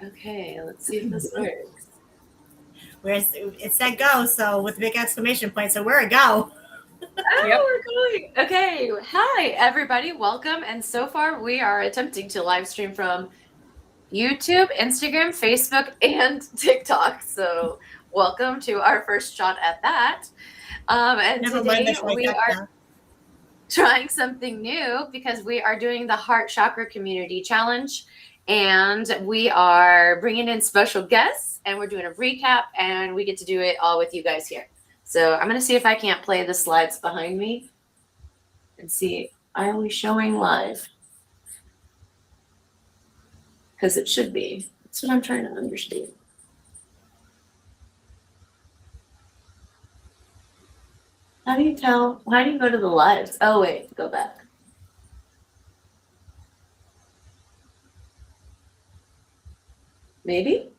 Okay, let's see if this works. It said go, so with a big exclamation point, so we're a go. We're going. Okay. Hi, everybody. Welcome. And so far, we are attempting to live stream from YouTube, Instagram, Facebook, and TikTok. So, welcome to our first shot at that. And Never today mind the we are trifecta. trying something new because we are doing the Heart Chakra Community Challenge. And we are bringing in special guests and we're doing a recap and we get to do it all with you guys here. So I'm going to see if I can't play the slides behind me and see, are we showing live? Because it should be. That's what I'm trying to understand. How do you tell? How do you go to the lives? Oh, wait, go back. Maybe?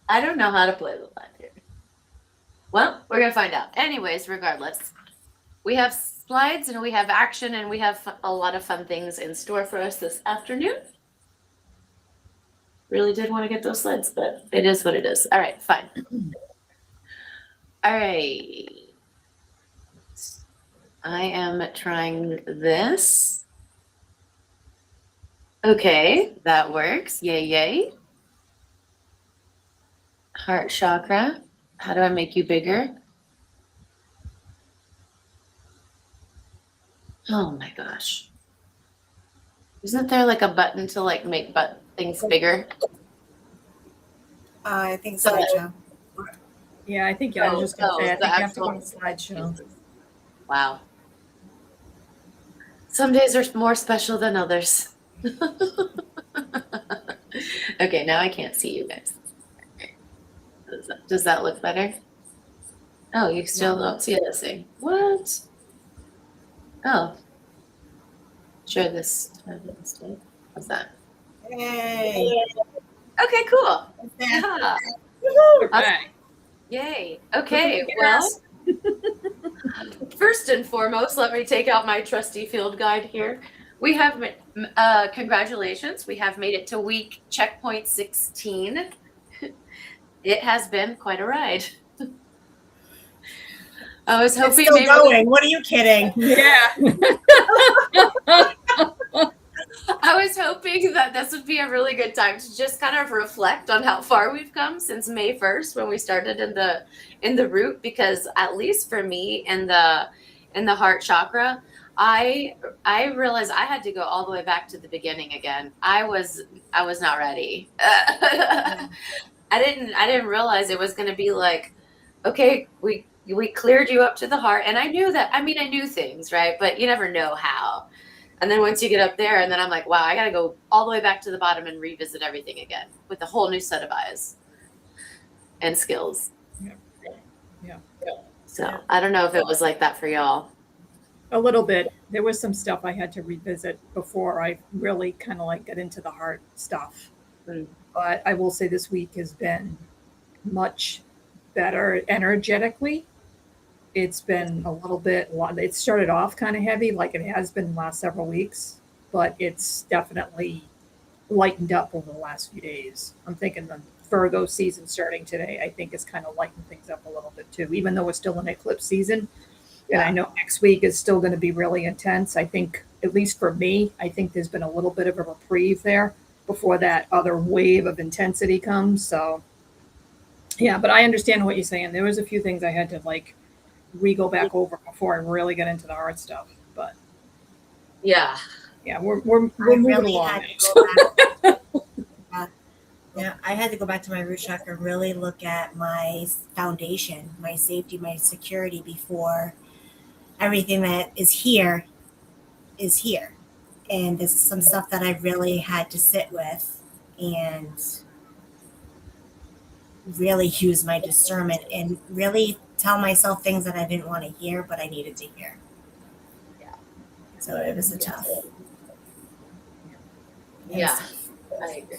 I don't know how to play the live here. Well, we're going to find out. Anyways, regardless, we have slides and we have action and we have a lot of fun things in store for us this afternoon. Really did want to get those slides, but it is what it is. All right, fine. All right. I am trying this. Okay, that works. Yay, yay. Heart chakra. How do I make you bigger? Oh my gosh. Isn't there like a button to like make things bigger? I think slideshow. Yeah, I think I was just going to say, I think you have to go to slideshow. Wow. Some days are more special than others. Okay, now I can't see you guys. Does that look better? Oh, you still don't see this thing. What? Oh. Share this. What's that? Yay. Okay, cool. Yeah. Okay. Yay. Okay, well, first and foremost, let me take out my trusty field guide here. We have, congratulations, we have made it to week checkpoint 16. It has been quite a ride. I was hoping It's still going. What are you kidding? Yeah. I was hoping that this would be a really good time to just kind of reflect on how far we've come since May 1st when we started in the route, because at least for me in the heart chakra, I realized I had to go all the way back to the beginning again. I was not ready. I didn't realize it was going to be like, okay, we cleared you up to the heart, and I knew that. I mean, I knew things, right? But you never know how. And then once you get up there, and then I'm like, wow, I got to go all the way back to the bottom and revisit everything again with a whole new set of eyes and skills. Yeah. So I don't know if it was like that for y'all. A little bit. There was some stuff I had to revisit before I really kind of like got into the heart stuff. But I will say this week has been much better energetically. It's been a little bit, it started off kind of heavy like it has been the last several weeks, but it's definitely lightened up over the last few days. I'm thinking the Virgo season starting today, I think, is kind of lightened things up a little bit too, even though we're still in eclipse season. And I know next week is still going to be really intense. I think, at least for me, I think there's been a little bit of a reprieve there before that other wave of intensity comes. So, yeah, but I understand what you're saying. There was a few things I had to like go back over before I really got into the hard stuff. But yeah, we're moving really along. Yeah, I had to go back to my root chakra, really look at my foundation, my safety, my security before everything that is here. And this is some stuff that I really had to sit with and really use my discernment and really tell myself things that I didn't want to hear, but I needed to hear. Yeah. So it was a tough. Yeah, I agree.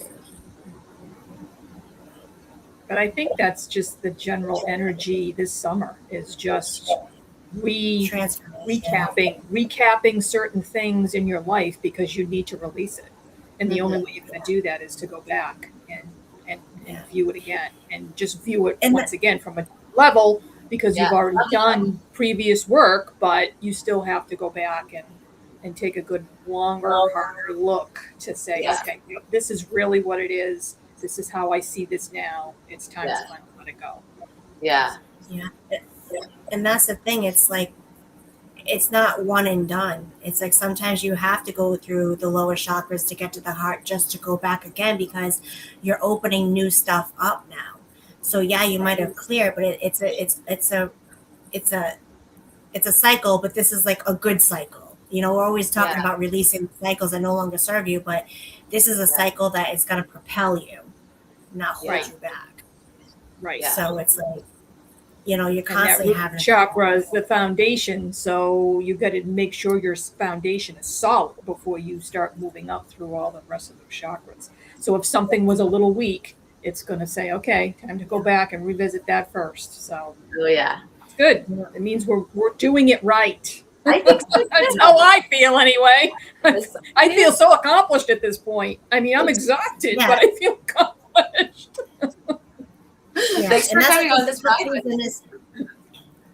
But I think that's just the general energy this summer is just recapping certain things in your life because you need to release it. And the only way you're going to do that is to go back and and view it again, and just view it And once again from a level, because you've Yeah. already done previous work, but you still have to go back and take a good longer, harder look to say, Yeah. okay, this is really what it is. This is how I see this now. It's time Yeah. to finally let it go. Yeah. Yeah. And that's the thing. It's like, it's not one and done. It's like sometimes you have to go through the lower chakras to get to the heart, just to go back again, because you're opening new stuff up now. So yeah, you might have cleared, but it's a cycle, but this is like a good cycle. You know, we're always talking Yeah. about releasing cycles that no longer serve you, but this is a cycle that is going to propel you, not hold Yeah. you back. Right. Yeah. So it's like, you know, you're And that constantly root having chakra is the foundation, so you got to make sure your foundation is solid before you start moving up through all the rest of the chakras. So if something was a little weak, it's going to say, okay, time to go back and revisit that first. So Oh yeah. it's good. It means we're doing it right. I think so. That's how I feel anyway. It's- I feel so accomplished at this point. I mean, I'm It's- exhausted, Yeah. but I feel accomplished. Thanks for and that's coming what on this eclipse ride with season is.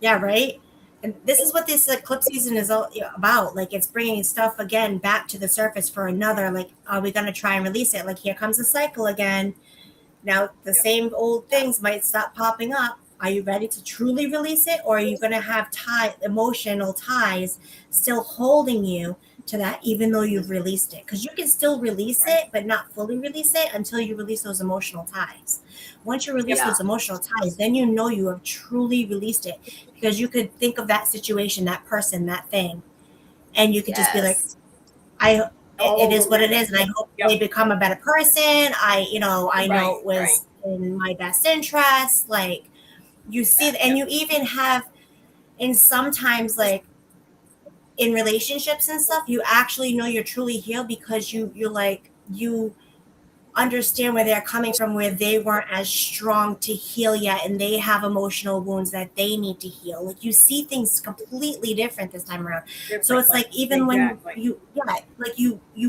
Yeah, right. And this is what this eclipse season is all about. Like, it's bringing stuff again back to the surface for another. Like, are we going to try and release it? Like, here comes the cycle again. Now the same old things might stop popping up. Are you ready to truly release it, or are you going to have emotional ties still holding you to that, even though you've released it? Because you can still release it, but not fully release it until you release those emotional ties. Once you release Yeah. those emotional ties, then you know you have truly released it, because you could think of that situation, that person, that thing, and you could just be like, it is what it is, and I hope they become a better person. I know it was in my best interest. Like, you see, and you even have, and sometimes, like, in relationships and stuff, you actually know you're truly healed, because you're like, you understand where they're coming from, where they weren't as strong to heal yet, and they have emotional wounds that they need to heal. Like, you see things completely different this time around. So it's like, even when you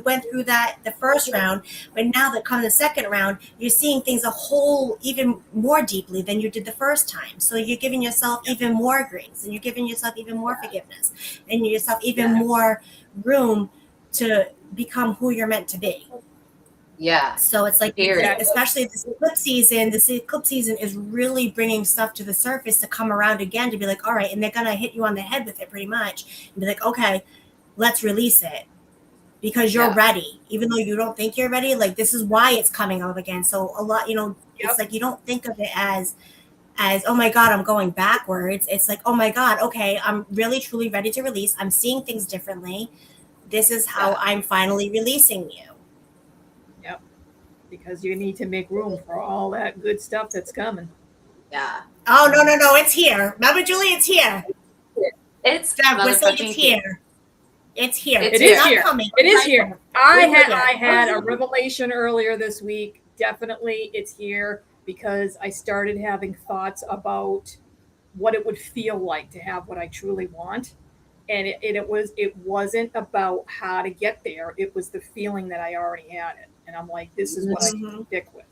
went through that the first round, but now that come the second round, you're seeing things a whole even more deeply than you did the first time. So you're giving yourself even more grace, and you're giving yourself even more forgiveness, and yourself even more room to become who you're meant to be. Yeah. So it's like, especially this eclipse season is really bringing stuff to the surface to come around again, to be like, all right, and they're going to hit you on the head with it pretty much, and be like, okay, let's release it, because you're ready, even though you don't think you're ready. Like, this is why it's coming up again. So a lot, it's like, you don't think of it as, oh my God, I'm going backwards. It's like, oh my God, okay, I'm really truly ready to release. I'm seeing things differently. This is how I'm finally releasing you. Yep. Because you need to make room for all that good stuff that's coming. Yeah. Oh, no, it's here. Remember, Julie, it's here. It's here. It's here. It is not here. coming. It is here. I had a revelation earlier this week. Definitely it's here, because I started having thoughts about what it would feel like to have what I truly want. And it wasn't about how to get there. It was the feeling that I already had it. And I'm like, this is what I need to stick with.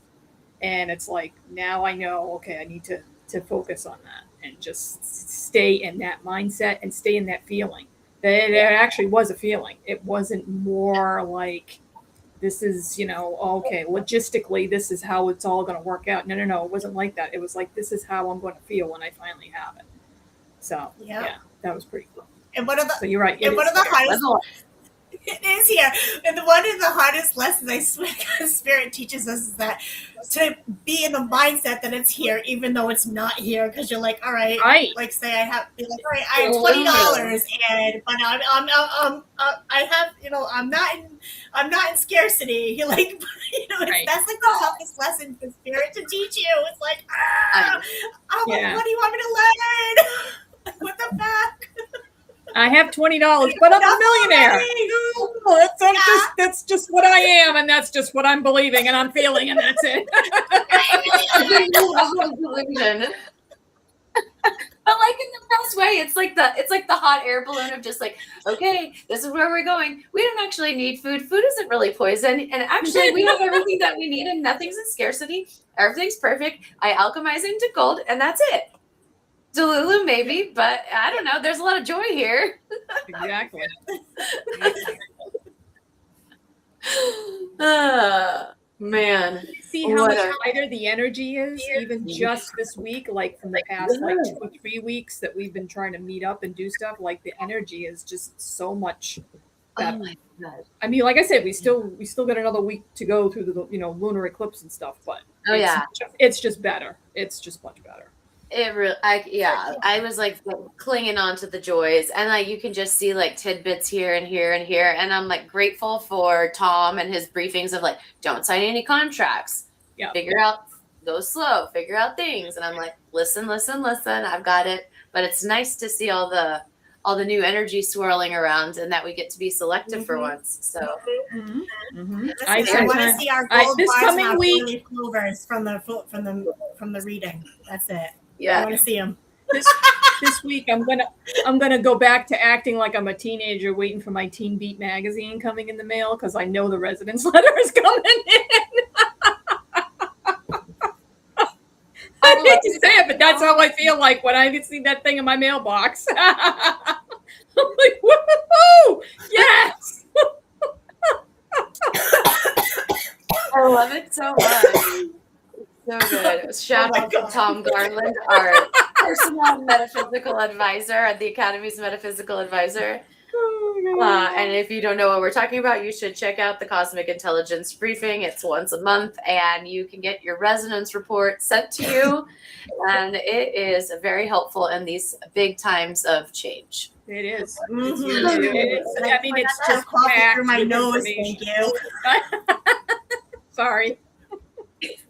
And it's like, now I know, okay, I need to focus on that and just stay in that mindset and stay in that feeling. That it actually was a feeling. It wasn't more like, this is, okay, logistically, this is how it's all going to work out. No, it wasn't like that. It was like, this is how I'm going to feel when I finally have it. So, yeah, that was pretty cool. And one of the, so you're right. And one of the hardest, it is here. And one of the hardest lessons, I swear, Spirit teaches us, is that to be in the mindset that it's here, even though it's not here, because you're like, all right, like, say I have, be like, all right, I have $20, and but I have, I'm not in scarcity. You're like, that's like the toughest lesson for Spirit to teach you. It's like, what do you want me to learn? What the fuck? I have $20, but I'm a millionaire. That's just what I am, and that's just what I'm believing, and I'm feeling, and that's it. But like in the best way. It's like the hot air balloon of just like, okay, this is where we're going. We don't actually need food. Food isn't really poison. And actually we have everything that we need and nothing's in scarcity. Everything's perfect. I alchemize into gold and that's it. Delulu maybe, but I don't know. There's a lot of joy here. Exactly. Man. See how much lighter the energy is, even just this week, like from the past like 2 or 3 weeks that we've been trying to meet up and do stuff. Like the energy is just so much better. Oh my God. I mean, like I said, we still got another week to go through the lunar eclipse and stuff, but it's just better. It's just much better. It really, I was like clinging on to the joys, and like you can just see like tidbits here and here and here, and I'm like grateful for Tom and his briefings of like, don't sign any contracts, figure out, go slow, figure out things, and I'm like, listen, I've got it. But it's nice to see all the new energy swirling around, and that we get to be selective for once. So I want to see our gold this coming week clovers from the reading. That's it. Yeah, I want to see them. This week I'm gonna go back to acting like I'm a teenager waiting for my Teen Beat magazine coming in the mail because I know the residence letter is coming in. I hate to say it, but that's how I feel like when I see that thing in my mailbox. I'm like, woohoo! Yes! I love it so much. So good. Shout out to Tom Garland, our personal metaphysical advisor at the Academy's metaphysical advisor. And if you don't know what we're talking about, you should check out the Cosmic Intelligence Briefing. It's once a month, and you can get your resonance report sent to you. And it is very helpful in these big times of change. It is. Mm-hmm. It is. I mean, it's just coffee through my nose. Thank you. Sorry.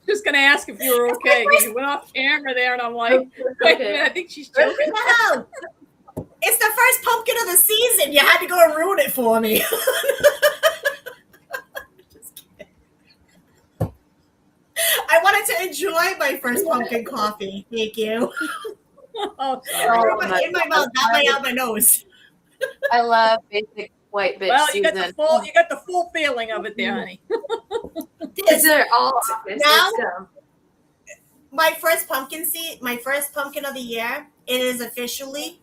Just gonna ask if you were okay because you went off camera there, and I'm like, wait a minute, I think she's joking. No, it's the first pumpkin of the season. You had to go and ruin it for me. Just kidding. I wanted to enjoy my first pumpkin coffee. Thank you. In my mouth, not my out my nose. I love basic white bitch. Well, you got the full feeling of it there, honey. Is there all now? My first pumpkin of the year. It is officially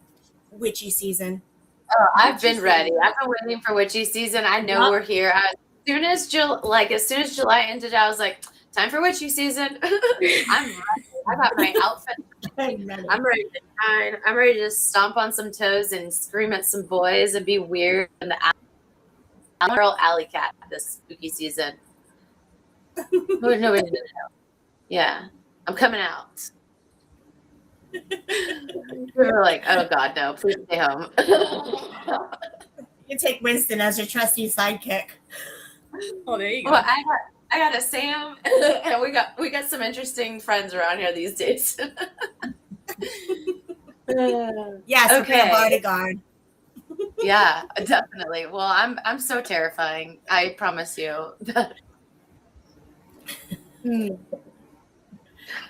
witchy season. Oh, I've been ready. I've been waiting for witchy season. I know we're here. As soon as July ended, I was like, time for witchy season. I'm ready. I got my outfit. I'm ready to shine. I'm ready to stomp on some toes and scream at some boys and be weird in the girl alley cat this spooky season. Nobody to know. Yeah, I'm coming out. We were like, oh God, no, please stay home. You take Winston as your trusty sidekick. Oh, there you go. Well, I got a Sam, and we got some interesting friends around here these days. Yes, okay. Bodyguard. Yeah, definitely. Well, I'm so terrifying. I promise you.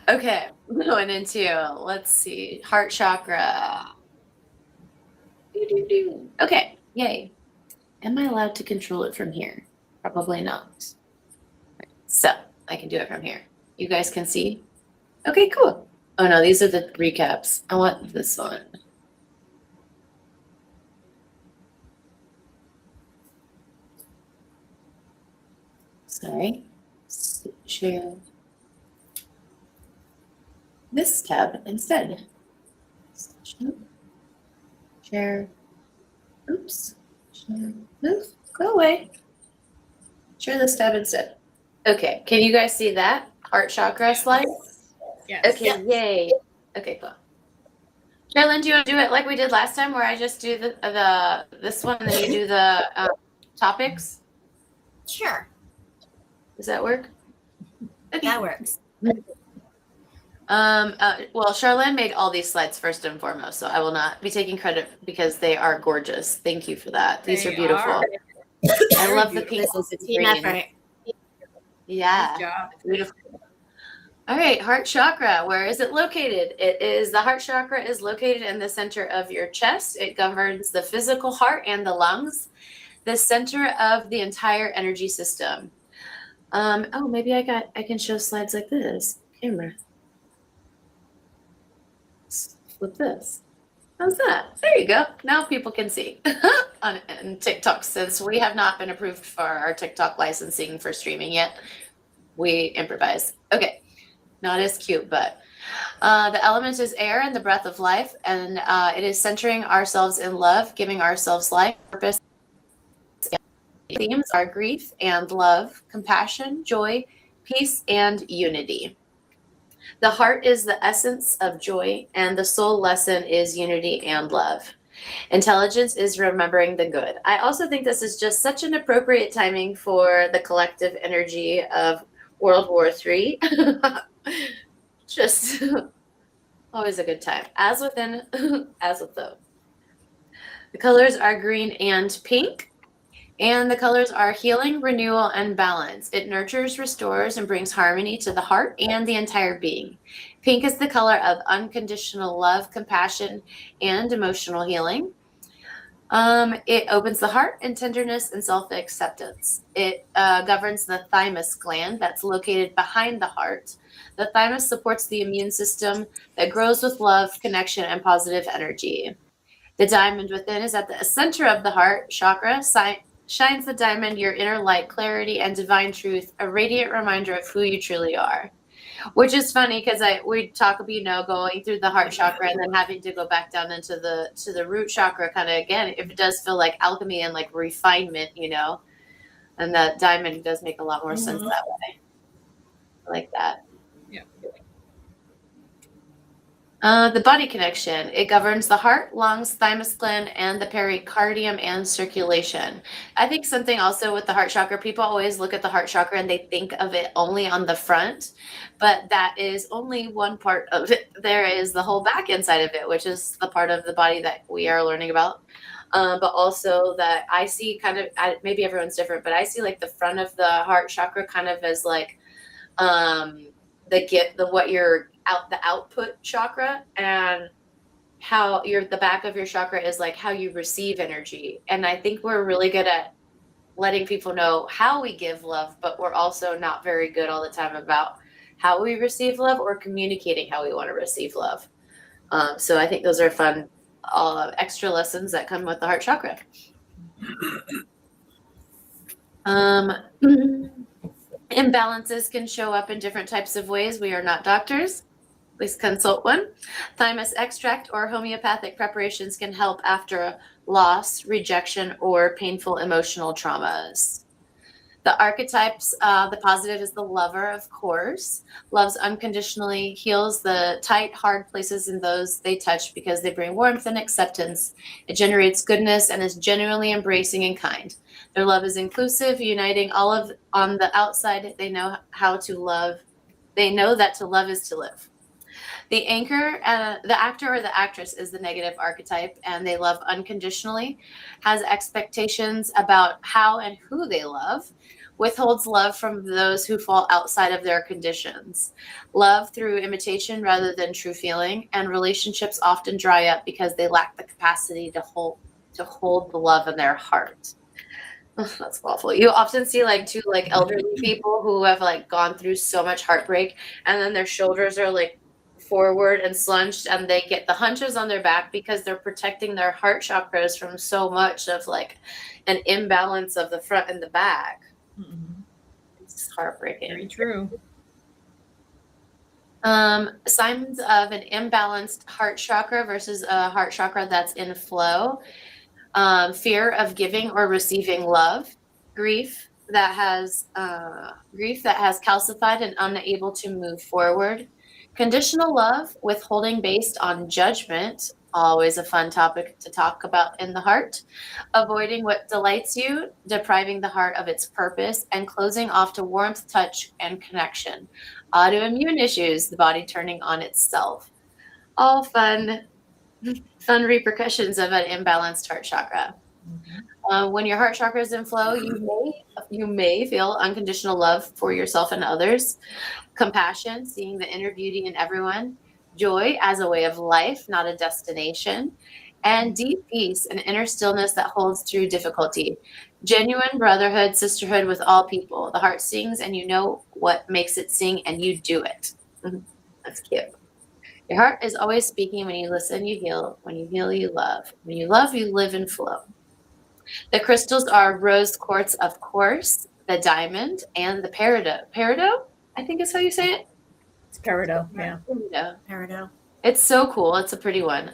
Okay, going into, let's see, heart chakra. Okay, yay. Am I allowed to control it from here? Probably not. So I can do it from here. You guys can see? Okay, cool. Oh no, these are the recaps. I want this one. Sorry. Share this tab instead. Share. Oops. Share. Move. Go away. Share this tab instead. Okay. Can you guys see that heart chakra slide? Yes. Okay. Yes. Yay. Okay. Cool. Carolyn, do you want to do it like we did last time, where I just do the this one and then you do the topics? Sure. Does that work? Okay. That works. Well, Charlene made all these slides first and foremost, so I will not be taking credit because they are gorgeous. Thank you for that. These are beautiful. I love the pink. This is a team effort. Yeah, beautiful. All right, heart chakra. Where is it located? The heart chakra is located in the center of your chest. It governs the physical heart and the lungs, the center of the entire energy system. Oh, maybe I can show slides like this. Camera. Flip this. How's that? There you go. Now people can see on TikTok, since we have not been approved for our TikTok licensing for streaming yet. We improvise. Okay. Not as cute, but the element is air and the breath of life, and it is centering ourselves in love, giving ourselves life, purpose. Themes are grief and love, compassion, joy, peace, and unity. The heart is the essence of joy, and the soul lesson is unity and love. Intelligence is remembering the good. I also think this is just such an appropriate timing for the collective energy of World War III. Just always a good time. As within, as without. The colors are green and pink. And the colors are healing, renewal, and balance. It nurtures, restores, and brings harmony to the heart and the entire being. Pink is the color of unconditional love, compassion, and emotional healing. It opens the heart in tenderness and self-acceptance. It governs the thymus gland that's located behind the heart. The thymus supports the immune system that grows with love, connection, and positive energy. The diamond within is at the center of the heart chakra. Shines the diamond, your inner light, clarity, and divine truth, a radiant reminder of who you truly are. Which is funny because we talk about, going through the heart chakra and then having to go back down into the root chakra kind of again. If it does feel like alchemy and like refinement, and that diamond does make a lot more sense that way. I like that. Yeah. The body connection. It governs the heart, lungs, thymus gland, and the pericardium and circulation. I think something also with the heart chakra, people always look at the heart chakra and they think of it only on the front, but that is only one part of it. There is the whole back inside of it, which is the part of the body that we are learning about. But also that I see maybe everyone's different, but I see like the front of the heart chakra kind of as like the output chakra, and how the back of your chakra is like how you receive energy. And I think we're really good at letting people know how we give love, but we're also not very good all the time about how we receive love or communicating how we want to receive love. So I think those are fun extra lessons that come with the heart chakra. Imbalances can show up in different types of ways. We are not doctors. Please consult one. Thymus extract or homeopathic preparations can help after loss, rejection, or painful emotional traumas. The archetypes, the positive is the lover, of course. Loves unconditionally, heals the tight, hard places in those they touch because they bring warmth and acceptance. It generates goodness and is genuinely embracing and kind. Their love is inclusive, uniting on the outside. They know how to love. They know that to love is to live. The anchor, the actor or the actress is the negative archetype, and they love unconditionally, has expectations about how and who they love, withholds love from those who fall outside of their conditions. Love through imitation rather than true feeling, and relationships often dry up because they lack the capacity to hold the love in their heart. Oh, that's awful. You often see like two like elderly people who have like gone through so much heartbreak, and then their shoulders are like forward and slunched, and they get the hunches on their back because they're protecting their heart chakras from so much of like an imbalance of the front and the back. Mm-hmm. It's heartbreaking. Very true. Signs of an imbalanced heart chakra versus a heart chakra that's in flow. Fear of giving or receiving love, grief that has calcified and unable to move forward, conditional love, withholding based on judgment, always a fun topic to talk about in the heart, avoiding what delights you, depriving the heart of its purpose, and closing off to warmth, touch, and connection, autoimmune issues, the body turning on itself. All fun repercussions of an imbalanced heart chakra. When your heart chakra is in flow, you may feel unconditional love for yourself and others. Compassion, seeing the inner beauty in everyone. Joy as a way of life, not a destination. And deep peace, an inner stillness that holds through difficulty. Genuine brotherhood, sisterhood with all people. The heart sings and you know what makes it sing and you do it. That's cute. Your heart is always speaking. When you listen, you heal. When you heal, you love. When you love, you live and flow. The crystals are rose quartz, of course, the diamond, and the peridot. Peridot, I think is how you say it. It's peridot, yeah. Peridot. It's so cool. It's a pretty one.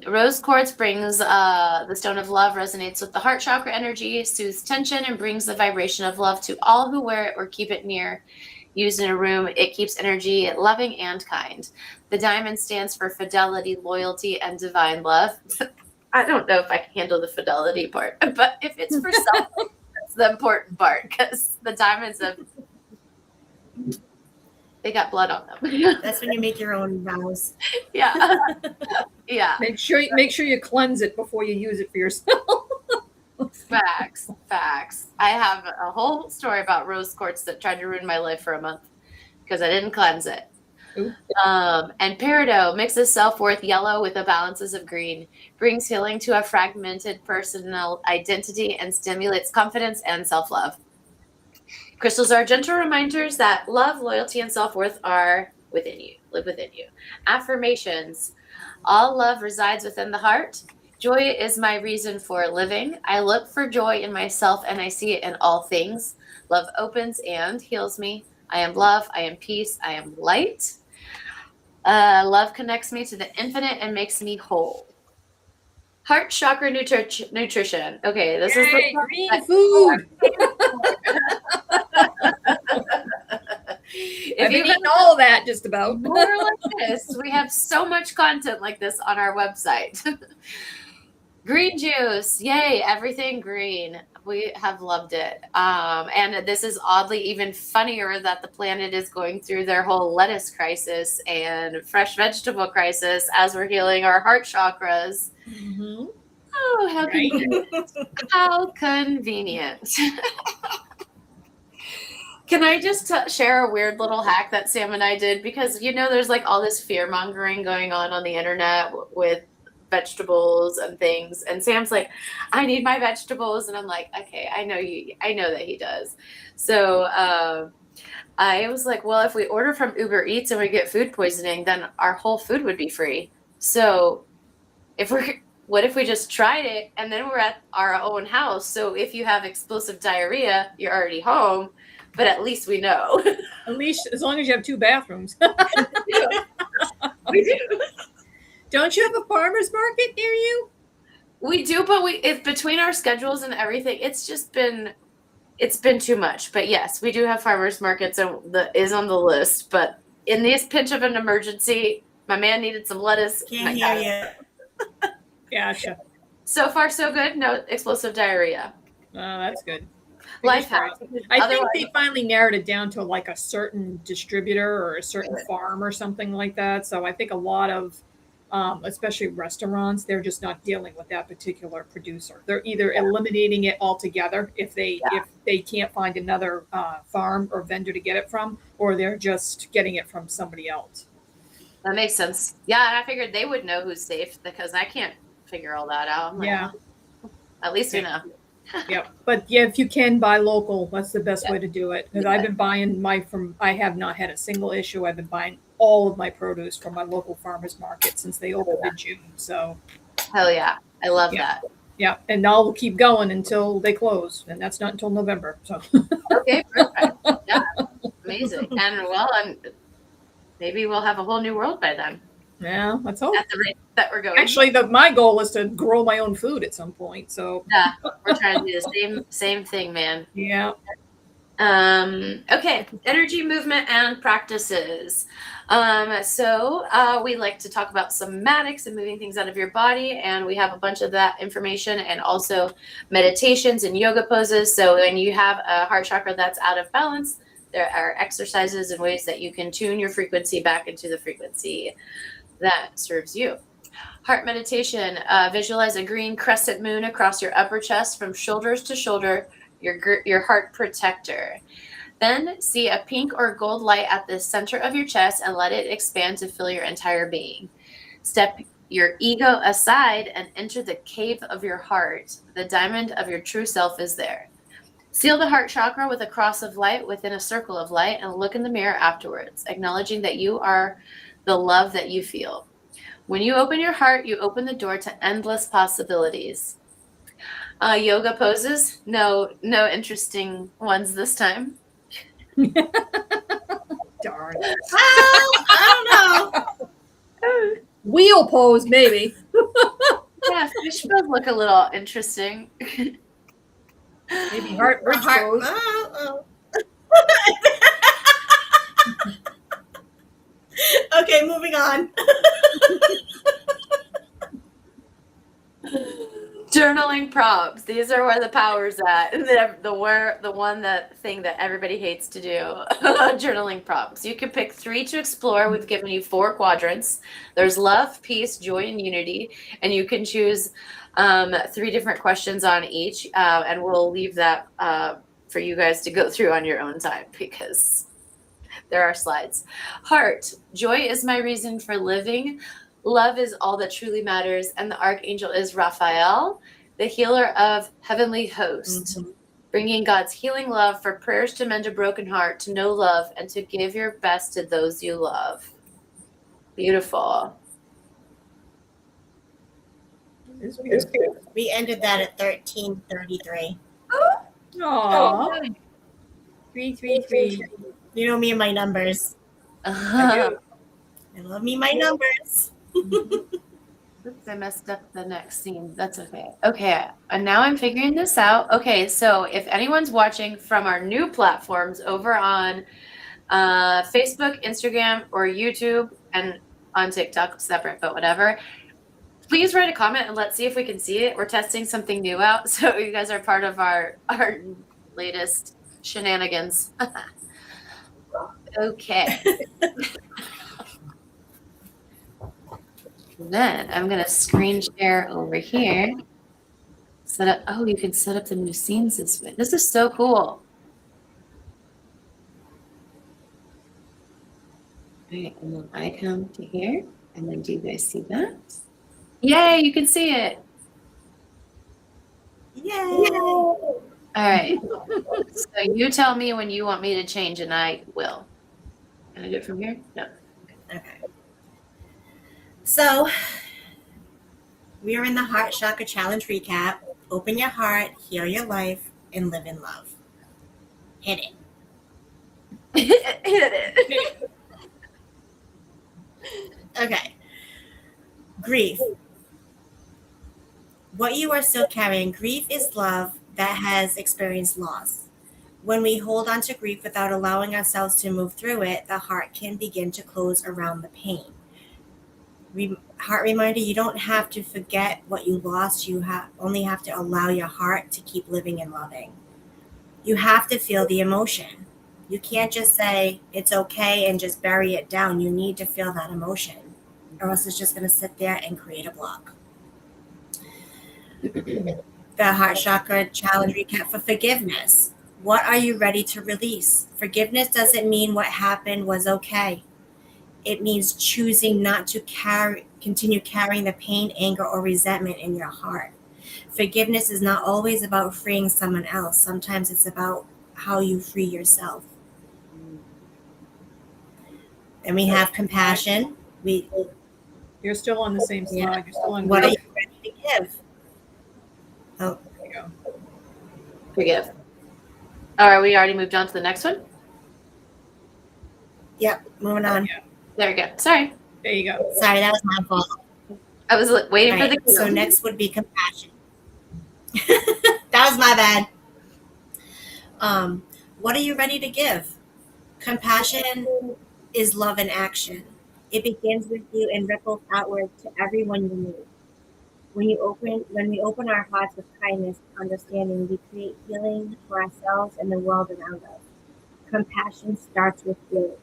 Rose quartz brings the stone of love, resonates with the heart chakra energy, soothes tension, and brings the vibration of love to all who wear it or keep it near. Used in a room, it keeps energy loving and kind. The diamond stands for fidelity, loyalty, and divine love. I don't know if I can handle the fidelity part, but if it's for self, that's the important part, because the diamonds they got blood on them. That's when you make your own vows. Yeah. Yeah. Make sure you cleanse it before you use it for yourself. Facts. I have a whole story about rose quartz that tried to ruin my life for a month because I didn't cleanse it. And peridot mixes self-worth yellow with the balances of green, brings healing to a fragmented personal identity, and stimulates confidence and self-love. Crystals are gentle reminders that love, loyalty, and self-worth are within you, live within you. Affirmations. All love resides within the heart. Joy is my reason for living. I look for joy in myself and I see it in all things. Love opens and heals me. I am love. I am peace. I am light. Love connects me to the infinite and makes me whole. Heart chakra nutrition. Okay, this is the green food. I've been eating all that just about. More like this. We have so much content like this on our website. Green juice. Yay, everything green. We have loved it. And this is oddly even funnier that the planet is going through their whole lettuce crisis and fresh vegetable crisis as we're healing our heart chakras. Mm-hmm. Oh, how convenient. How convenient. Can I just share a weird little hack that Sam and I did? Because, there's like all this fear mongering going on the internet with vegetables and things. And Sam's like, I need my vegetables. And I'm like, okay, I know that he does. So I was like, well, if we order from Uber Eats and we get food poisoning, then our whole food would be free. So what if we just tried it and then we're at our own house? So if you have explosive diarrhea, you're already home. But at least we know. At least as long as you have 2 bathrooms. We do. Don't you have a farmer's market near you? We do, but it's between our schedules and everything. It's been too much. But yes, we do have farmers markets and is on the list. But in this pinch of an emergency, my man needed some lettuce. Can't hear you. Gotcha. So far, so good. No explosive diarrhea. Oh, that's good. Life hack. I think they finally narrowed it down to like a certain distributor or a certain farm or something like that. So I think a lot of, especially restaurants, they're just not dealing with that particular producer. They're either eliminating it altogether if they can't find another farm or vendor to get it from, or they're just getting it from somebody else. That makes sense. Yeah, and I figured they would know who's safe because I can't figure all that out. Yeah. At least we know. Yep. But yeah, if you can buy local, that's the best way to do it. Because I've been buying I have not had a single issue. I've been buying all of my produce from my local farmers market since they opened in June. So hell yeah. I love that. Yeah. And I'll keep going until they close. And that's not until November. So okay, perfect. Yeah. Amazing. And maybe we'll have a whole new world by then. Yeah, let's hope. At the rate that we're going. Actually, my goal is to grow my own food at some point. So yeah, we're trying to do the same thing, man. Yeah. Okay, energy, movement, and practices. So we like to talk about somatics and moving things out of your body, and we have a bunch of that information and also meditations and yoga poses. So when you have a heart chakra that's out of balance, there are exercises and ways that you can tune your frequency back into the frequency that serves you. Heart meditation. Visualize a green crescent moon across your upper chest from shoulders to shoulder, your heart protector. Then see a pink or gold light at the center of your chest and let it expand to fill your entire being. Step your ego aside and enter the cave of your heart. The diamond of your true self is there. Seal the heart chakra with a cross of light within a circle of light and look in the mirror afterwards, acknowledging that you are the love that you feel. When you open your heart, you open the door to endless possibilities. Yoga poses, no interesting ones this time. Darn. I don't know. Wheel pose, maybe. Yeah, fish pose look a little interesting. Maybe heart bridge pose. Okay, moving on. Journaling prompts. These are where the power's at. The thing that everybody hates to do. Journaling prompts. You can pick 3 to explore. We've given you 4 quadrants. There's love, peace, joy, and unity. And you can choose 3 different questions on each. And we'll leave that for you guys to go through on your own time because there are slides. Heart. Joy is my reason for living. Love is all that truly matters, and the archangel is Raphael, the healer of heavenly host, bringing God's healing love for prayers to mend a broken heart, to know love, and to give your best to those you love. Beautiful. We ended that at 13:33. Aww. 333. You know me and my numbers. Uh-huh. I love me my numbers. Oops, I messed up the next scene. That's okay. Okay, and now I'm figuring this out. Okay, so if anyone's watching from our new platforms over on Facebook, Instagram, or YouTube, and on TikTok, separate, but whatever, please write a comment and let's see if we can see it. We're testing something new out, so you guys are part of our latest shenanigans. Okay. Then I'm going to screen share over here. Set up. Oh, you can set up the new scenes this way. This is so cool. All right, and then I come to here. And then do you guys see that? Yay, you can see it. Yay! All right. So you tell me when you want me to change and I will. Can I do it from here? No. Okay. So, we are in the Heart Chakra Challenge recap. Open your heart, heal your life, and live in love. Hit it. Hit it. Okay. Grief. What you are still carrying. Grief is love that has experienced loss. When we hold on to grief without allowing ourselves to move through it, the heart can begin to close around the pain. Heart reminder, you don't have to forget what you lost. You only have to allow your heart to keep living and loving. You have to feel the emotion. You can't just say it's okay and just bury it down. You need to feel that emotion, or else it's just going to sit there and create a block. The Heart Chakra Challenge recap for forgiveness. What are you ready to release? Forgiveness doesn't mean what happened was okay. It means choosing not to continue carrying the pain, anger, or resentment in your heart. Forgiveness is not always about freeing someone else. Sometimes it's about how you free yourself. Then we have compassion. You're still on the same slide. Yeah. You're still on. What are you ready to give? Oh, There you go. Forgive. All right, we already moved on to the next one. yep. Moving on. Yeah. There we go. Sorry. There you go. Sorry, that was my fault. I was waiting All for right, the so next would be compassion. That was my bad. What are you ready to give? Compassion is love in action. It begins with you and ripples outward to everyone you meet. When we open our hearts with kindness and understanding, we create healing for ourselves and the world around us. Compassion starts with you.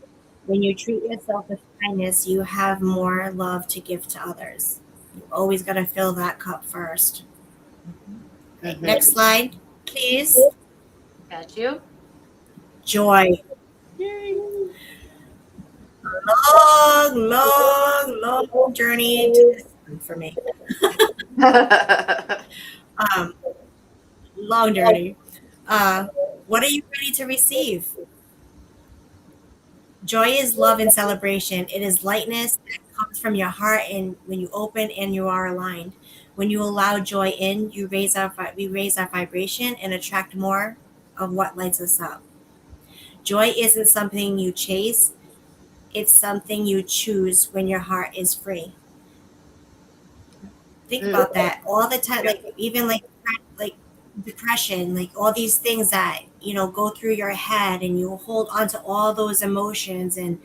When you treat yourself with kindness, you have more love to give to others. You always got to fill that cup first. Okay, next slide, please. Got you. Joy. Yay. Long journey to this one for me. Long journey. What are you ready to receive? Joy is love and celebration. It is lightness that comes from your heart, and when you open and you are aligned. When you allow joy in, we raise our vibration and attract more of what lights us up. Joy isn't something you chase, it's something you choose when your heart is free. Think about that all the time, like even like depression, like all these things that go through your head, and you hold on to all those emotions and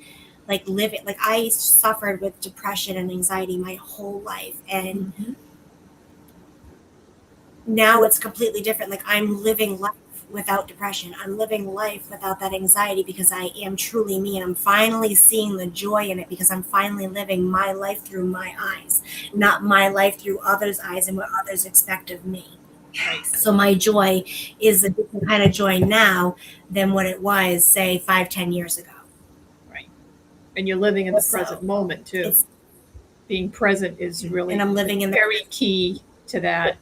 like live it. Like I suffered with depression and anxiety my whole life, and now it's completely different. Like I'm living life without depression. I'm living life without that anxiety because I am truly me, and I'm finally seeing the joy in it because I'm finally living my life through my eyes, not my life through others' eyes and what others expect of me. So my joy is a different kind of joy now than what it was, say, 5-10 years ago. Right. And you're living in the present moment too. Being present is really, and I'm living in very key to that.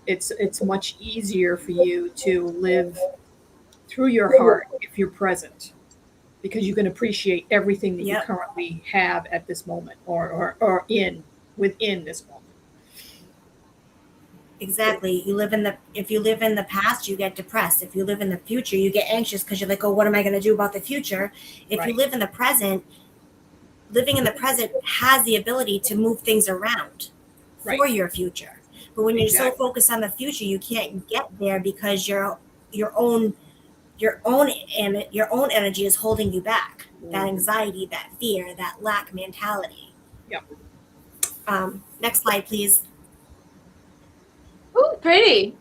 It's much easier for you to live through your heart if you're present, because you can appreciate everything that you currently have at this moment, or within this moment. Exactly. If you live in the past, you get depressed. If you live in the future, you get anxious because you're like, oh, what am I going to do about the future? If you live in the present, living in the present has the ability to move things around for your future. But when you're so focused on the future, you can't get there because your own energy is holding you back. That anxiety, that fear, that lack mentality. Yep. Next slide, please. Ooh, pretty.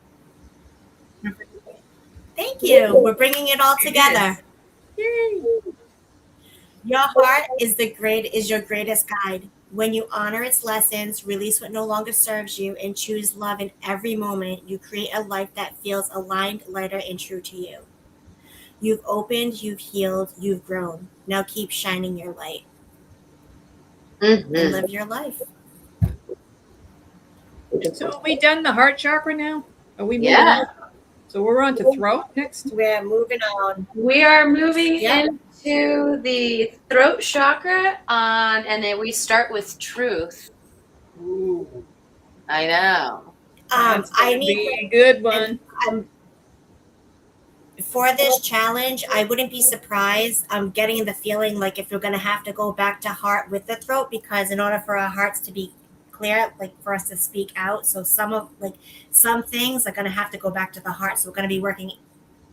Thank you. We're bringing it all together. Yay. Your heart is your greatest guide. When you honor its lessons, release what no longer serves you, and choose love in every moment, you create a life that feels aligned, lighter, and true to you. You've opened, you've healed, you've grown. Now keep shining your light and live your life. So are we done the heart chakra now? Are we moving on? So we're on to throat next? We're moving on. We are moving into the throat chakra, and then we start with truth. Ooh. I know. I need a good one. For this challenge, I wouldn't be surprised. I'm getting the feeling like if you're going to have to go back to heart with the throat, because in order for our hearts to be clear, like for us to speak out, so some things are going to have to go back to the heart. So we're going to be working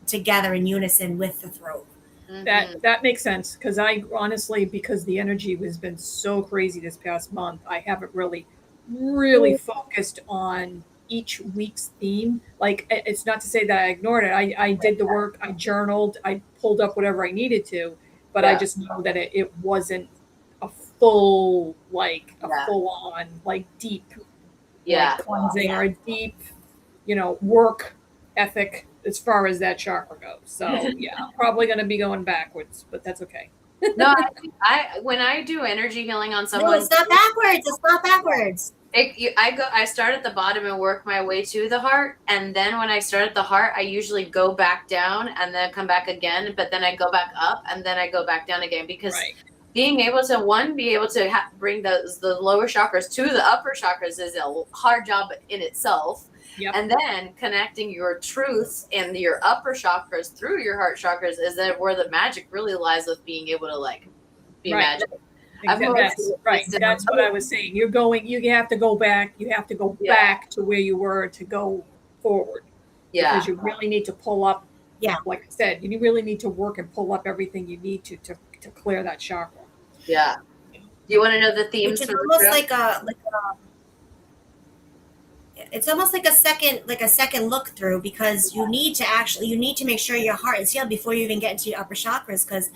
together in unison with the throat. That makes sense, because I honestly, because the energy has been so crazy this past month, I haven't really focused on each week's theme. Like, it's not to say that I ignored it. I did the work, I journaled, I pulled up whatever I needed to, but I just know that it wasn't a full, full on, deep cleansing or a deep, work ethic as far as that chakra goes. So I'm probably going to be going backwards, but that's okay. No, I when I do energy healing on someone, no, it's not backwards. It's not backwards. I start at the bottom and work my way to the heart, and then when I start at the heart, I usually go back down and then come back again, but then I go back up and then I go back down again, because being able to bring the lower chakras to the upper chakras is a hard job in itself. And then connecting your truths and your upper chakras through your heart chakras is that where the magic really lies, with being able to be magic. Exactly. That's what I was saying. You have to go back. You have to go back to where you were to go forward. Because you really need to pull up. Like I said, you really need to work and pull up everything you need to clear that chakra. Yeah. Do you want to know the themes? Which is almost it's almost like a second look through, because you need to make sure your heart is healed before you even get into your upper chakras, because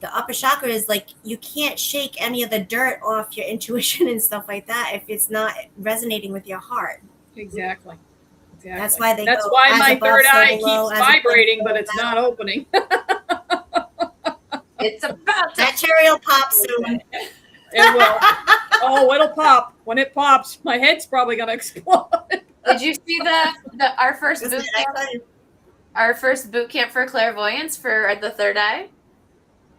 the upper chakra is you can't shake any of the dirt off your intuition and stuff like that if it's not resonating with your heart. Exactly. That's why my third eye keeps vibrating, but it's not opening. It's about to. That cherry will pop soon. It will. Oh, it'll pop. When it pops, my head's probably gonna explode. Did you see our first Listen, boot I camp? tell you, Our first boot camp for clairvoyance for the third eye?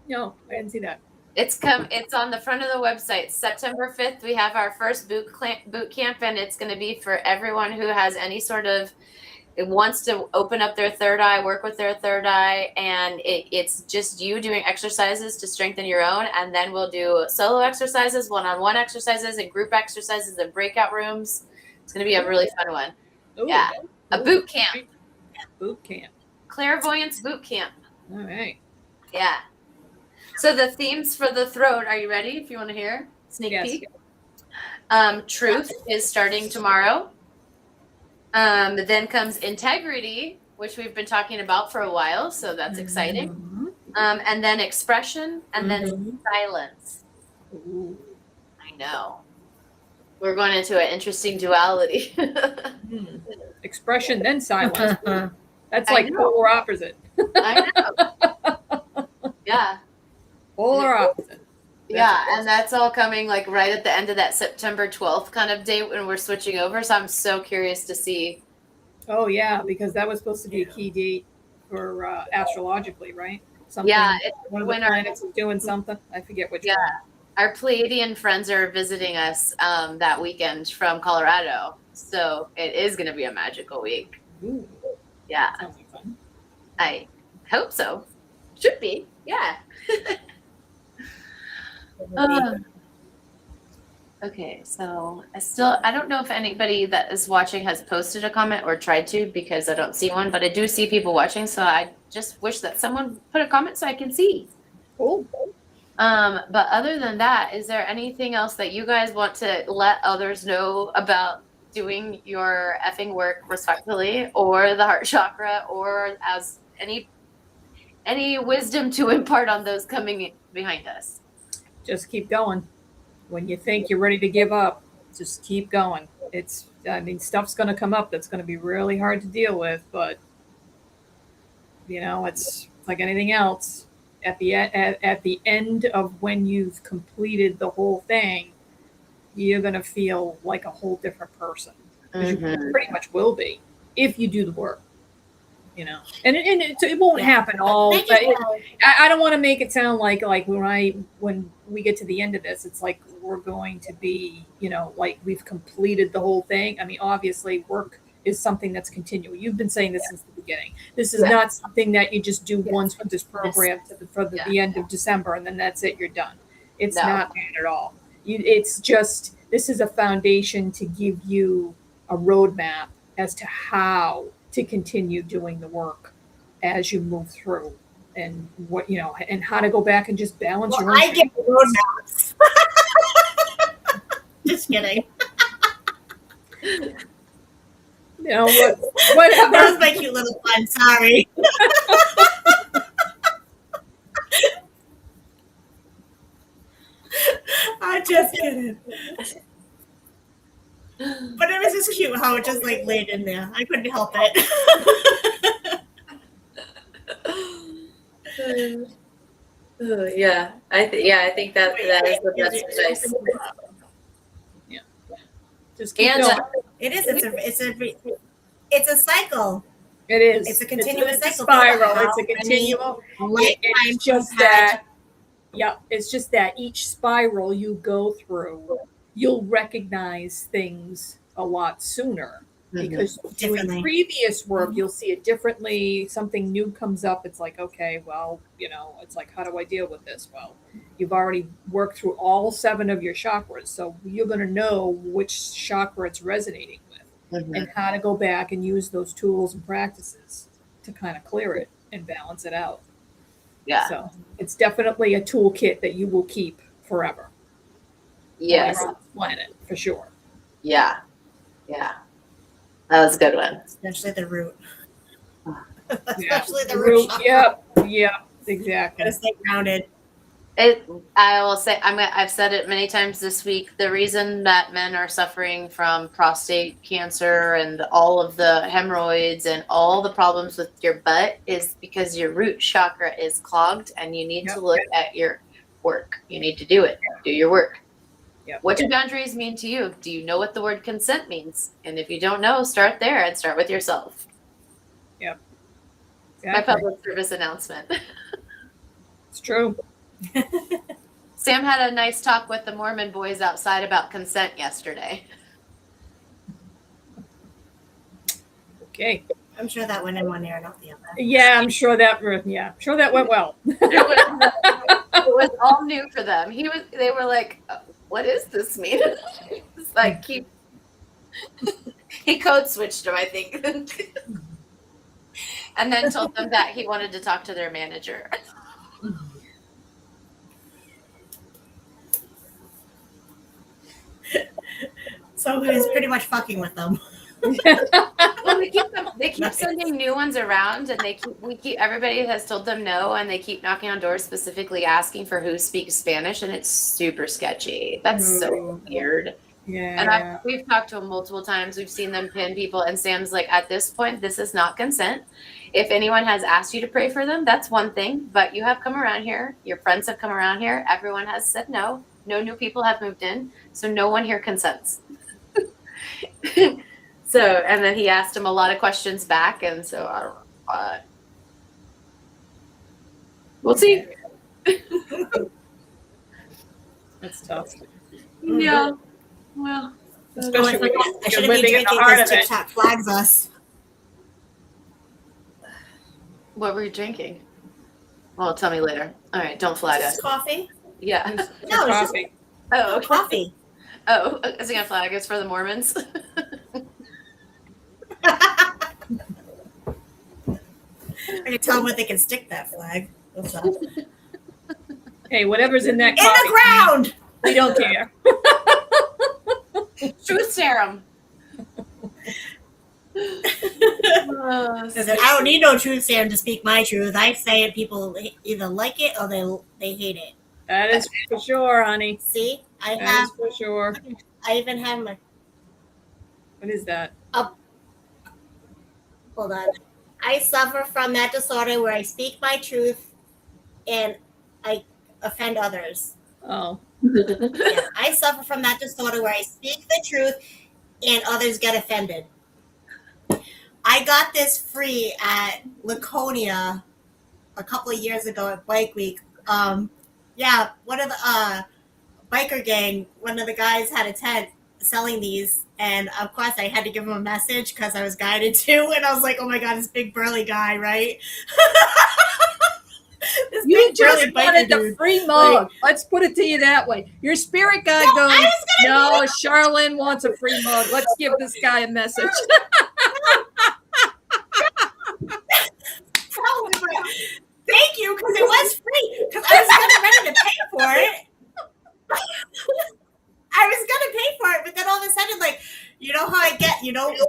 No, I didn't see that. It's on the front of the website. September 5th, we have our first boot camp, and it's going to be for everyone who has any sort of wants to open up their third eye, work with their third eye, and it's just you doing exercises to strengthen your own, and then we'll do solo exercises, one-on-one exercises, and group exercises in breakout rooms. It's going to be a really fun one. Ooh, Yeah, a boot camp. Boot camp. Clairvoyance boot camp. All right. Yeah. So the themes for the throat, are you ready if you want to hear? Sneak peek. Truth is starting tomorrow. Then comes integrity, which we've been talking about for a while, so that's exciting. And then expression, and then silence. Ooh. I know. We're going into an interesting duality. Expression, then silence. That's like polar opposite. I know. Yeah. Polar opposite. Yeah, and that's all coming like right at the end of that September 12th kind of date when we're switching over. So I'm so curious to see. Oh, yeah, because that was supposed to be a key date for astrologically, right? Something, Yeah, one of the planets is doing something. I forget which one. Our Pleiadian friends are visiting us that weekend from Colorado. So it is going to be a magical week. Ooh, Yeah, sounds like fun. I hope so. Should be. Yeah. Okay, so I don't know if anybody that is watching has posted a comment or tried to, because I don't see one, but I do see people watching, so I just wish that someone put a comment so I can see. Cool. But other than that, is there anything else that you guys want to let others know about doing your effing work respectfully, or the heart chakra, or as any wisdom to impart on those coming behind us? Just keep going. When you think you're ready to give up, just keep going. Stuff's going to come up that's going to be really hard to deal with, but it's like anything else. At the end of when you've completed the whole thing, you're going to feel like a whole different person. You pretty much will be if you do the work. And it won't happen all. I don't want to make it sound like when we get to the end of this, it's like we're going to be, like we've completed the whole thing. I mean, obviously, work is something that's continual. You've been saying this since the beginning. This is not something that you just do once with this program for the end of December, and then that's it. You're done. It's not that at all. It's just, this is a foundation to give you a roadmap as to how to continue doing the work as you move through, and what and how to go back and just balance your own. I get roadmaps. Just kidding. Whatever. That was my cute little fun. Sorry. I'm just kidding. But it was just cute how it just like laid in there. I couldn't help it. I think that is the best advice. Yeah. Just keep going. It is. It's a cycle. It is. It's a continuous cycle. Spiral. It's a continual. It's just that. Yeah, it's just that each spiral you go through, you'll recognize things a lot sooner, because doing previous work, you'll see it differently. Something new comes up. It's like, okay, well, it's like, how do I deal with this? Well, you've already worked through all 7 of your chakras, so you're going to know which chakra it's resonating with, and how to go back and use those tools and practices to kind of clear it and balance it out. Yeah. So it's definitely a toolkit that you will keep forever. Yes. On this planet, for sure. Yeah. Yeah. That was a good one. Especially the root. Yeah. Especially the root. Yep. Exactly. Gotta stay grounded. I will say, I've said it many times this week. The reason that men are suffering from prostate cancer and all of the hemorrhoids and all the problems with your butt is because your root chakra is clogged, and you need to look at your work. You need to do it. Do your work. Yep. What do boundaries mean to you? Do you know what the word consent means? And if you don't know, start there and start with yourself. Yep. Exactly. My public service announcement. It's true. Sam had a nice talk with the Mormon boys outside about consent yesterday. Okay. I'm sure that went in one ear and out the other. Yeah, I'm sure that went well. It was all new for them. They were like, what does this mean? It's like he code switched them, I think. And then told them that he wanted to talk to their manager. So he was pretty much fucking with them. Well, they keep sending new ones around, and everybody has told them no, and they keep knocking on doors specifically asking for who speaks Spanish, and it's super sketchy. That's so weird. Yeah. And we've talked to them multiple times. We've seen them pin people, and Sam's like, at this point, this is not consent. If anyone has asked you to pray for them, that's one thing, but you have come around here. Your friends have come around here. Everyone has said no. No new people have moved in, so no one here consents. So, and then he asked him a lot of questions back, and so I don't know. We'll see. That's tough. Yeah. Well, especially when I you're shouldn't be living in the drinking heart because of it. TikTok flags us. What were you drinking? Well, tell me later. All right, don't flag us. Coffee? Yeah. No, it's just Coffee. Oh, okay. coffee. Oh, is he gonna flag us for the Mormons? I can tell them what they can stick that flag. What's up? Hey, whatever's in that In coffee, the ground! we don't care. Truth serum. I don't need no truth serum to speak my truth. I say it, people either like it or they hate it. That is for sure, honey. See? That is for sure. I even have my... What is that? Hold on. I suffer from that disorder where I speak my truth and I offend others. Oh. Yeah, I suffer from that disorder where I speak the truth and others get offended. I got this free at Laconia a couple of years ago at Bike Week. Yeah, one of the biker gang, one of the guys had a tent selling these, and of course I had to give him a message because I was guided to, and I was like, oh my god, this big burly guy, right? This You big just burly biker wanted the dude. free mug. Like- Let's put it to you that way. Your spirit guide No, I goes, was gonna no, Charlene wants a free mug. Let's give this guy a message. Probably, but thank you, because it was free. Because I was kind of ready to pay for it. I was gonna pay for it, but then all of a sudden, like, you know how I get,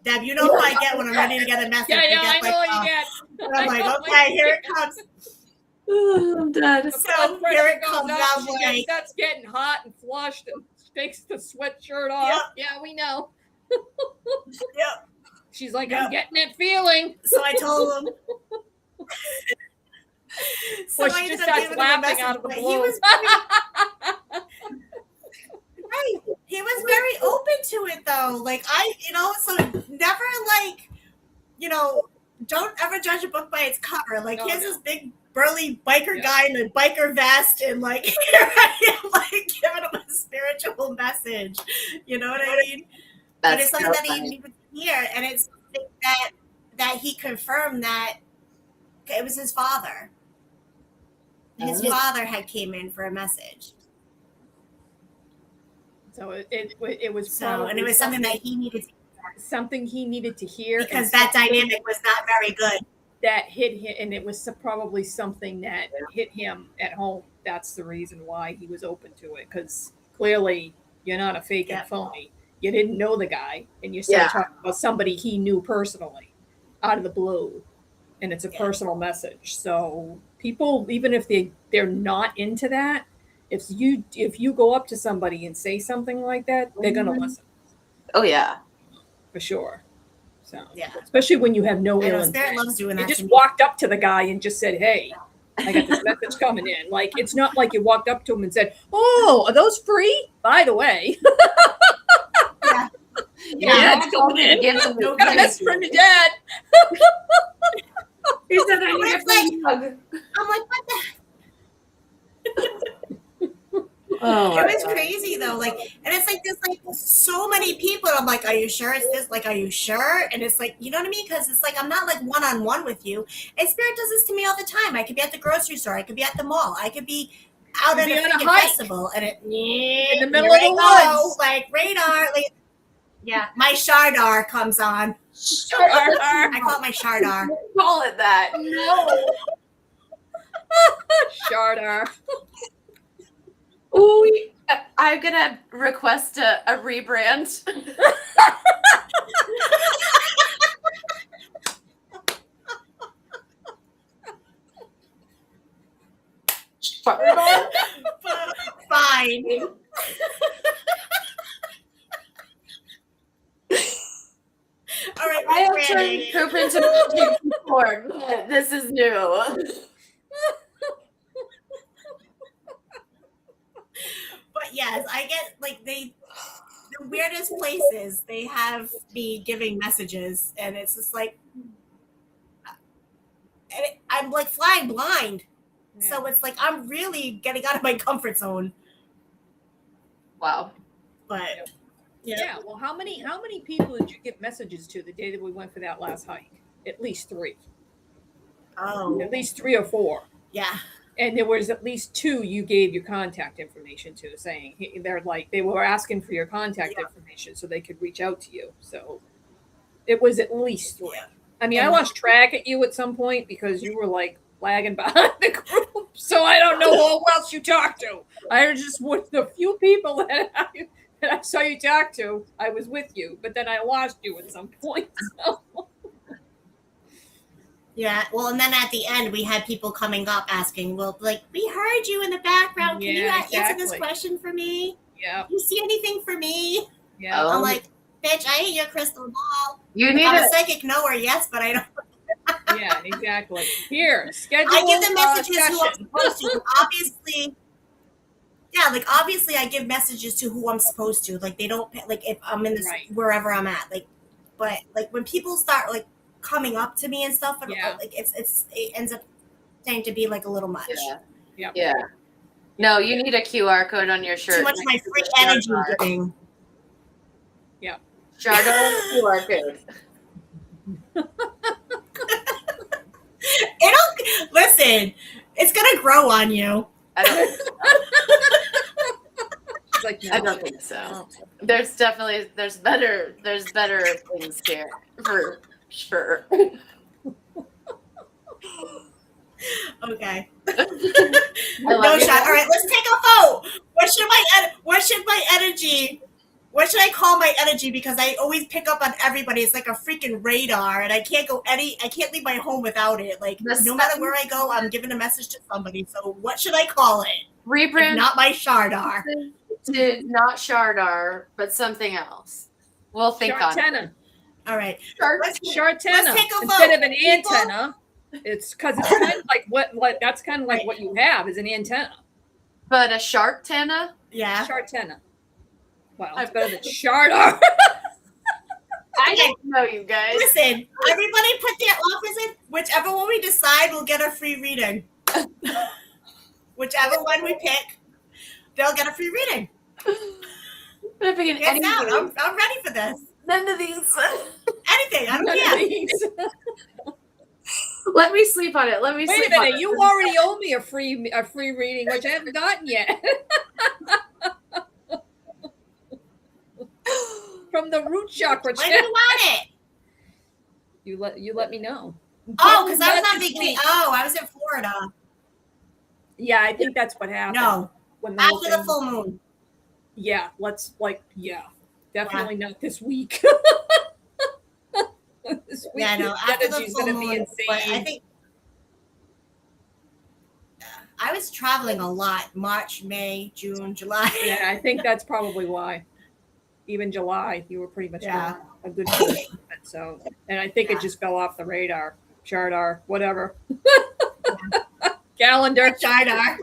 Deb, you know how I get when I'm ready to get a message. Yeah, I I know what you get. And I'm like, okay, here it comes. Oh, I'm dead. So here it comes. I'm like, That's getting hot and flushed and takes the sweatshirt off. Yeah, we know. yep. She's like, Yep. I'm getting that feeling. So I told him. Well, I she just ended up starts giving him a laughing message, out of the but blue. He was right. He was very open to it, though. Like, so never, like, don't ever judge a book by its cover. Like, here's this big, burly biker guy in a biker vest, and, like, here I am, like, giving him a spiritual message. You know what I mean? But it's something that he needed to hear, and it's something that he confirmed that it was his father. His father had came in for a message. So it was and it was something that he needed to hear because that dynamic was not very good. That hit him, and it was probably something that hit him at home. That's the reason why he was open to it, because clearly you're not a fake and phony. You didn't know the guy, and you started talking about somebody he knew personally out of the blue, and it's a personal message. So people, even if they're not into that, if you go up to somebody and say something like that, they're gonna listen Oh yeah. for sure. So Yeah. especially when you have no I know, ill Spirit intent. loves doing You that just to me. walked up to the guy and just said, "Hey, I got this message coming in." Like, it's not like you walked up to him and said, "Oh, are those free? By the way." Yeah. Yeah, it's coming in. No Got a message from your dad. He said I But need a it's like, free hug. I'm like, what the? Oh, It was crazy though. Like, and it's like there's like so many people. I'm like, are you sure it's this? Like, are you sure? And it's like, you know what I mean? Because it's like I'm not like one on one with you. And Spirit does this to me all the time. I could be at the grocery store. I could be at the mall. I could be out at a freaking festival, and it in the middle of the woods, like radar. Like, yeah, my Shardar comes on. I call it my Shardar. Call it that. No. Shardar. Ooh, I'm gonna request a rebrand. Fine. All right, I have rebranding. turned poop into magic before, but this is new. But yes, I get like the weirdest places they have me giving messages, and it's just like, I'm like flying blind. Yeah. So it's like I'm really getting out of my comfort zone. Wow. But Yeah. Well, how many people did you give messages to the day that we went for that last hike? At least 3. Oh. At least 3 or 4. Yeah. And there was at least 2 you gave your contact information to, saying they were asking for your contact information so they could reach out to you. So it was at least 3. Yeah. I mean, I lost track at you at some point because you were like lagging behind the group. So I don't know who else you talked to. I was just with the few people that I saw you talk to. I was with you, but then I lost you at some point. So. Yeah. Well, and then at the end, we had people coming up asking, well, like, we heard you in the background. Can you answer this question for me? Yeah. You see anything for me? Yeah. I'm like, bitch, I ain't your crystal ball. You need I'm a psychic knower, yes, but I don't. Yeah, exactly. Here, schedule. I give the messages session. who I'm supposed to. Obviously, yeah, like obviously, I give messages to who I'm supposed to. Like they don't like if I'm in this wherever I'm at. Like, but like when people start like coming up to me and stuff, and like it ends up tending to be like a little much. Yeah. Yeah. No, you need a QR code on your shirt. Too much of my free energy giving. Yeah. Shardar QR code. It'll listen. It's gonna grow on you. I don't, Like, no. I don't think so. There's better things here for sure. Okay. No shot. All right, let's take a vote. What should I call my energy? Because I always pick up on everybody. It's like a freaking radar, and I can't leave my home without it. Like no matter where I go, I'm giving a message to somebody. So what should I call it? Rebrand. Not my Shardar. Not Shardar, but something else. We'll think on it. All right. Shartana. Instead of an antenna, it's because it's kind of like what that's kind of like what you have is an antenna. But a Shartana? Yeah. Shartana. Well, it's better than Shardar. I don't know, you guys. Listen, everybody put their offers in. Whichever one we decide, we'll get a free reading. Whichever one we pick, they'll get a free reading. I'm ready for this. None of these. Anything. I don't care. Let me sleep on it. Wait a minute. You already owe me a free reading, which I haven't gotten yet. From the root chakra. When do you want it? You let me know. Oh, because I was on vacation. Oh, I was in Florida. Yeah, I think that's what happened. No, after the full moon. Yeah, definitely not this week. This week, yeah, no, after the full moon. Be insane. But I think I was traveling a lot, March, May, June, July. Yeah, I think that's probably why. Even July, you were pretty much Yeah. gone a good portion of it. So, and I think Yeah. it just fell off the radar, chart, whatever. Calendar. China.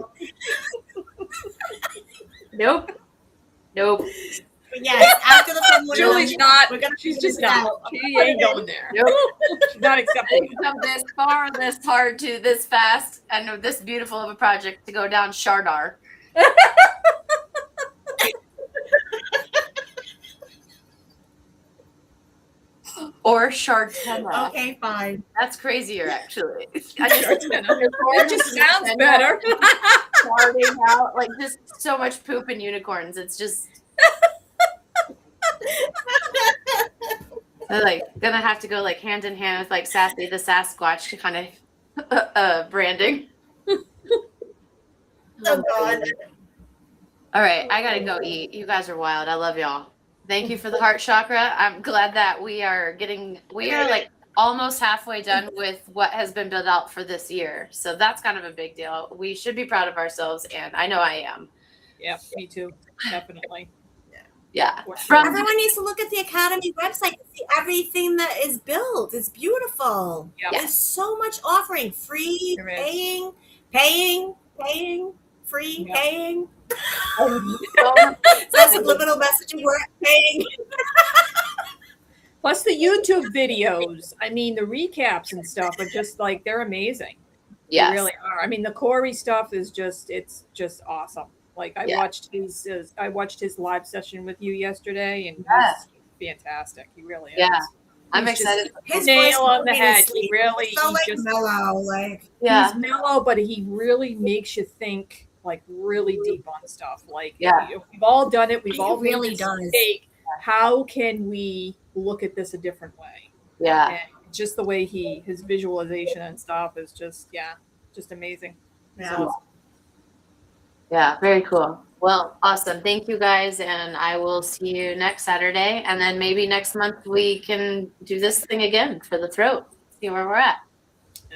Nope. But yes, after the memorial, Julie's not. we're gonna She's figure just this not. out. She ain't going there. Nope. She's not accepting We've it. come this far, this hard, to this fast, and this beautiful of a project to go down Shardar. Or Shartena. Okay, fine. That's crazier, actually. I just It just sounds better. starting out like just so much poop and unicorns. It's just they're like gonna have to go like hand in hand with like Sassy the Sasquatch kind of branding. Oh God. All right, I gotta go eat. You guys are wild. I love y'all. Thank you for the heart chakra. I'm glad that we are like almost halfway done with what has been built out for this year. So that's kind of a big deal. We should be proud of ourselves, and I know I am. Yeah, me too. Definitely. Yeah. Everyone needs to look at the Academy website and see everything that is built. It's beautiful. Yep. There's so much offering. Free, There is. paying, free, Yep. paying. So That's subliminal messaging. We're paying. Plus the YouTube videos. I mean, the recaps and stuff are just like, they're amazing. yes. They really are. I mean, the Corey stuff is it's just awesome. Like I watched his live session with you yesterday, and he's fantastic. He really is. Yeah. I'm He's excited. His nail on the head. He really, so like just mellow, like Yeah. he's mellow, but he really makes you think like really deep on stuff. Like we've all done it. We've He all really made does. this mistake. How can we look at this a different way? Yeah. And just the way his visualization and stuff is just amazing. Yeah. So Yeah, very cool. Well, awesome. Thank you guys, and I will see you next Saturday, and then maybe next month we can do this thing again for the throat. See where we're at.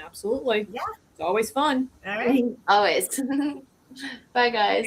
absolutely. Yeah. It's always fun. all right. Always. Bye, guys.